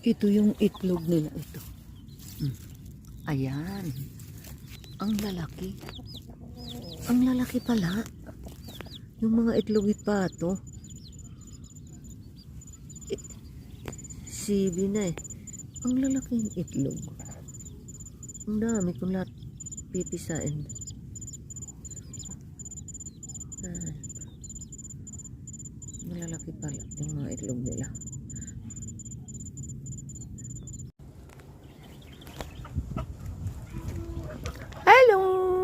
Ito yung itlog nila ito. Ayan. Ang lalaki. Ang lalaki pala. Yung mga itlog pa to. Sibi na eh. Ang lalaking itlog. Ang dami kung lahat pipisain. Malalaki pala yung mga itlog nila. Hello!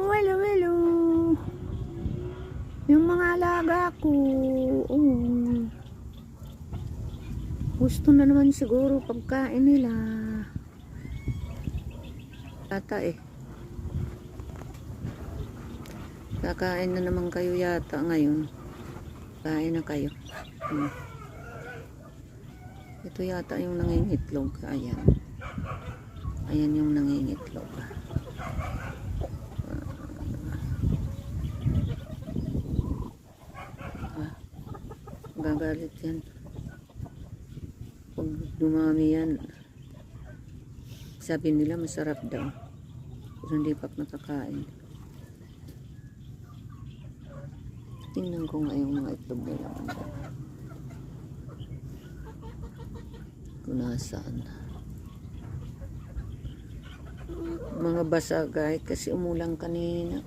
Hello, hello! Yung mga alaga ko. Gusto na naman siguro pagkain nila. Yata eh. Kakain na naman kayo yata ngayon. Kain na kayo. Ito yata yung nangingitlog. Ayan. Ayan yung nangingitlog. Gagalit yan. Pag dumami yan, sabi nila masarap daw. Pero hindi pa nakakain. Tingnan ko nga yung mga itlog nila. Kung nasaan. Mga basa guys kasi umulang kanina.